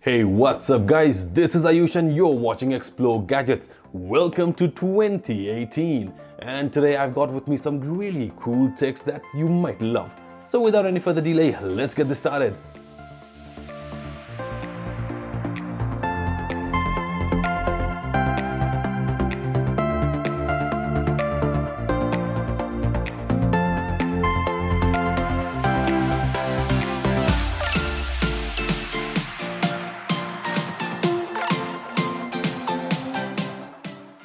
Hey, what's up guys? This is Ayush and you're watching Explore Gadgets. Welcome to 2018 and today I've got with me some really cool techs that you might love. So without any further delay, let's get this started.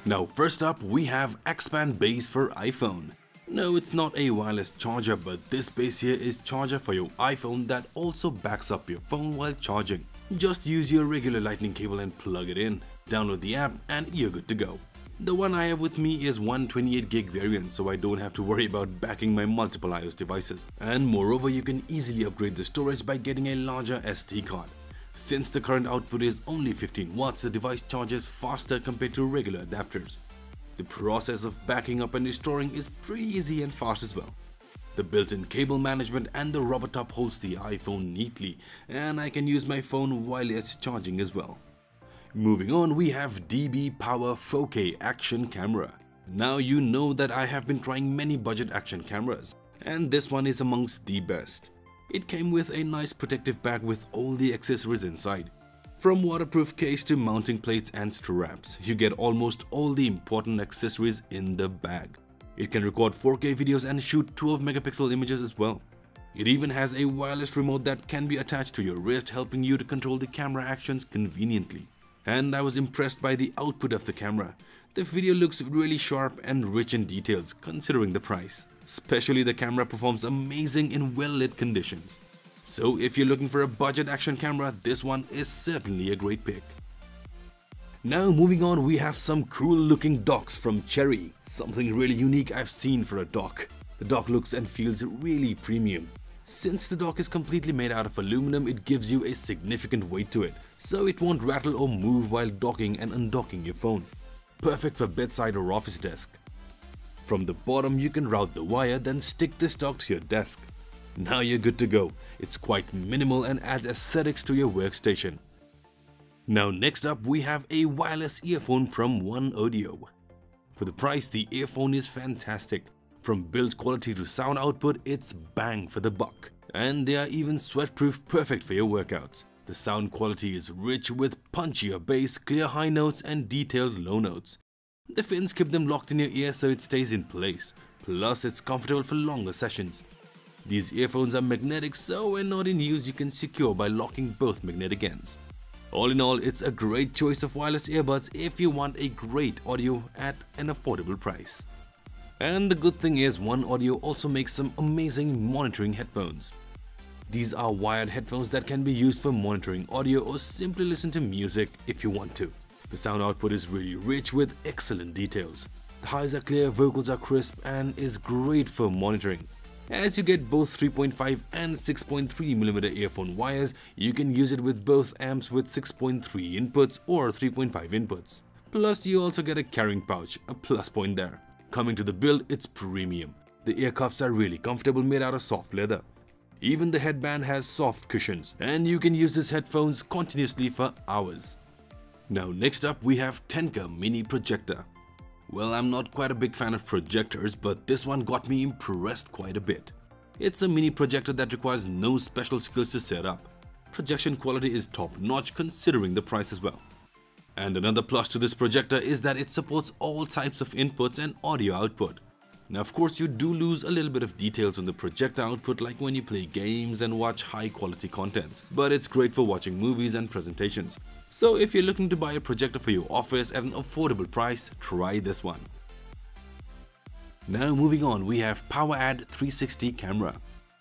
Now first up we have Expand base for iPhone. No, it's not a wireless charger, but this base here is charger for your iPhone that also backs up your phone while charging. Just use your regular lightning cable and plug it in, download the app and you're good to go. The one I have with me is 128GB variant, so I don't have to worry about backing my multiple iOS devices. And moreover, you can easily upgrade the storage by getting a larger SD card. Since the current output is only 15 watts, the device charges faster compared to regular adapters. The process of backing up and restoring is pretty easy and fast as well. The built-in cable management and the rubber top holds the iPhone neatly, and I can use my phone while it's charging as well. Moving on, we have DB Power 4K Action Camera. Now you know that I have been trying many budget action cameras, and this one is amongst the best. It came with a nice protective bag with all the accessories inside. From waterproof case to mounting plates and straps, you get almost all the important accessories in the bag. It can record 4K videos and shoot 12-megapixel images as well. It even has a wireless remote that can be attached to your wrist, helping you to control the camera actions conveniently. And I was impressed by the output of the camera. The video looks really sharp and rich in details considering the price. Especially the camera performs amazing in well-lit conditions. So if you're looking for a budget action camera, this one is certainly a great pick. Now moving on, we have some cool looking docks from Cherry. Something really unique I've seen for a dock. The dock looks and feels really premium. Since the dock is completely made out of aluminum, it gives you a significant weight to it, so it won't rattle or move while docking and undocking your phone. Perfect for bedside or office desk. From the bottom you can route the wire, then stick this dock to your desk. Now you're good to go. It's quite minimal and adds aesthetics to your workstation. Now next up we have a wireless earphone from One Audio. For the price, the earphone is fantastic. From build quality to sound output, it's bang for the buck. And they are even sweat-proof, perfect for your workouts. The sound quality is rich with punchier bass, clear high notes and detailed low notes. The fins keep them locked in your ear so it stays in place. Plus, it's comfortable for longer sessions. These earphones are magnetic, so when not in use, you can secure by locking both magnetic ends. All in all, it's a great choice of wireless earbuds if you want a great audio at an affordable price. And the good thing is, One Audio also makes some amazing monitoring headphones. These are wired headphones that can be used for monitoring audio or simply listen to music if you want to. The sound output is really rich with excellent details. The highs are clear, vocals are crisp and is great for monitoring. As you get both 3.5 and 6.3mm earphone wires, you can use it with both amps with 6.3 inputs or 3.5 inputs. Plus you also get a carrying pouch, a plus point there. Coming to the build, it's premium. The ear cups are really comfortable, made out of soft leather. Even the headband has soft cushions and you can use these headphones continuously for hours. Now next up we have Tenka Mini Projector. Well, I'm not quite a big fan of projectors, but this one got me impressed quite a bit. It's a mini projector that requires no special skills to set up. Projection quality is top notch considering the price as well. And another plus to this projector is that it supports all types of inputs and audio output. Now of course you do lose a little bit of details on the projector output, like when you play games and watch high quality contents, but it's great for watching movies and presentations. So if you're looking to buy a projector for your office at an affordable price, try this one. Now moving on, we have PowerAd 360 camera.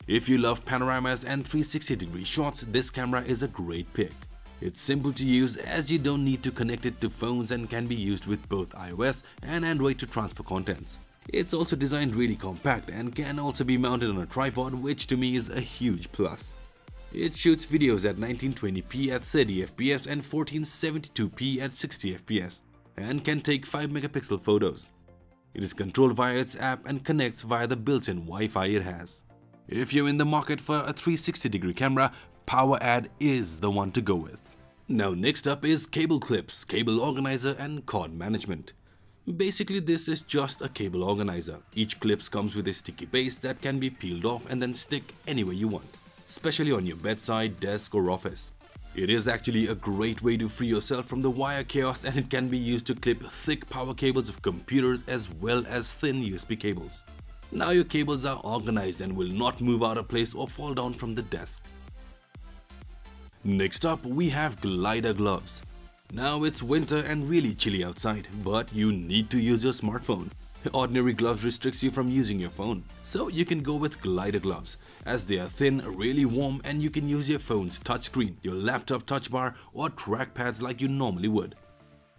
If you love panoramas and 360-degree shots, this camera is a great pick. It's simple to use as you don't need to connect it to phones and can be used with both iOS and Android to transfer contents. It's also designed really compact and can also be mounted on a tripod, which to me is a huge plus. It shoots videos at 1920p at 30fps and 1472p at 60fps and can take 5-megapixel photos. It is controlled via its app and connects via the built-in Wi-Fi it has. If you're in the market for a 360-degree camera, PowerAd is the one to go with. Now next up is cable clips, cable organizer and cord management. Basically this is just a cable organizer. Each clips comes with a sticky base that can be peeled off and then stick anywhere you want, especially on your bedside, desk or office. It is actually a great way to free yourself from the wire chaos, and it can be used to clip thick power cables of computers as well as thin USB cables. Now your cables are organized and will not move out of place or fall down from the desk. Next up we have glider gloves. Now it's winter and really chilly outside, but you need to use your smartphone. Ordinary gloves restricts you from using your phone, so you can go with glider gloves, as they are thin, really warm, and you can use your phone's touchscreen, your laptop touch bar or trackpads like you normally would.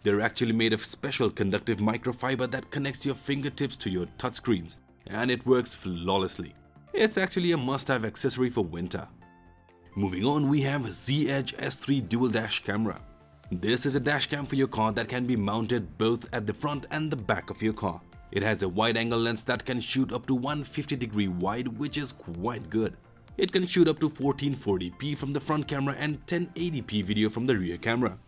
They're actually made of special conductive microfiber that connects your fingertips to your touchscreens, and it works flawlessly. It's actually a must-have accessory for winter. Moving on, we have Z-Edge S3 Dual Dash Camera. This is a dash cam for your car that can be mounted both at the front and the back of your car. It has a wide-angle lens that can shoot up to 150-degree wide, which is quite good. It can shoot up to 1440p from the front camera and 1080p video from the rear camera.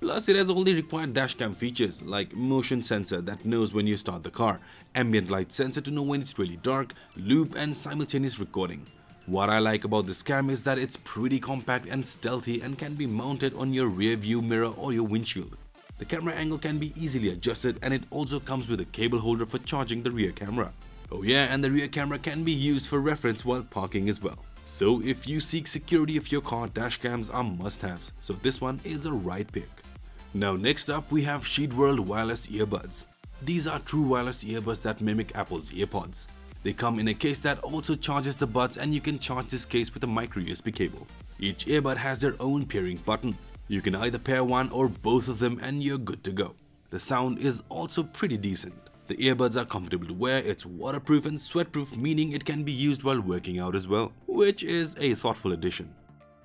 Plus, it has all the required dashcam features like motion sensor that knows when you start the car, ambient light sensor to know when it's really dark, loop and simultaneous recording. What I like about this cam is that it's pretty compact and stealthy and can be mounted on your rear view mirror or your windshield. The camera angle can be easily adjusted, and it also comes with a cable holder for charging the rear camera. Oh yeah, and the rear camera can be used for reference while parking as well. So if you seek security of your car, dash cams are must-haves, so this one is a right pick. Now next up we have Sheetworld wireless earbuds. These are true wireless earbuds that mimic Apple's EarPods. They come in a case that also charges the buds, and you can charge this case with a micro USB cable. Each earbud has their own pairing button. You can either pair one or both of them and you're good to go. The sound is also pretty decent. The earbuds are comfortable to wear, it's waterproof and sweatproof, meaning it can be used while working out as well, which is a thoughtful addition.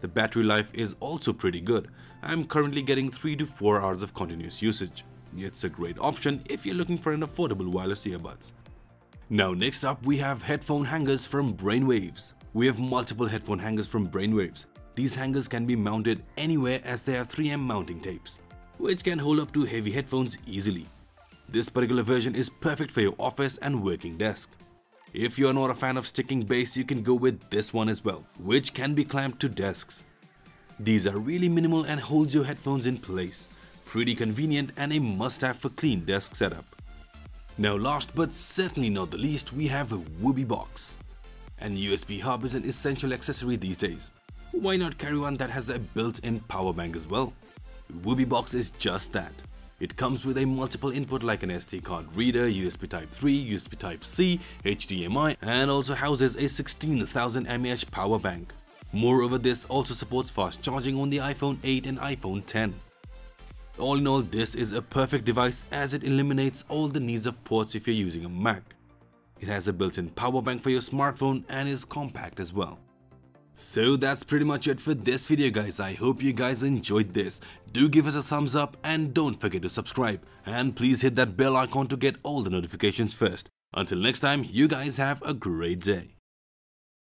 The battery life is also pretty good. I'm currently getting 3 to 4 hours of continuous usage. It's a great option if you're looking for an affordable wireless earbuds. Now next up we have headphone hangers from Brainwaves. We have multiple headphone hangers from Brainwaves. These hangers can be mounted anywhere as they are 3M mounting tapes, which can hold up to heavy headphones easily. This particular version is perfect for your office and working desk. If you are not a fan of sticking bass, you can go with this one as well, which can be clamped to desks. These are really minimal and holds your headphones in place. Pretty convenient and a must-have for clean desk setup. Now last but certainly not the least, we have a Whoopee box. An USB hub is an essential accessory these days. Why not carry one that has a built-in power bank as well? Whoopee box is just that. It comes with a multiple input like an SD card reader, USB Type 3, USB Type C, HDMI, and also houses a 16,000 mAh power bank. Moreover, this also supports fast charging on the iPhone 8 and iPhone 10. All in all, this is a perfect device as it eliminates all the needs of ports if you're using a Mac. It has a built-in power bank for your smartphone and is compact as well. So that's pretty much it for this video guys. I hope you guys enjoyed this. Do give us a thumbs up and don't forget to subscribe. And please hit that bell icon to get all the notifications first. Until next time, you guys have a great day.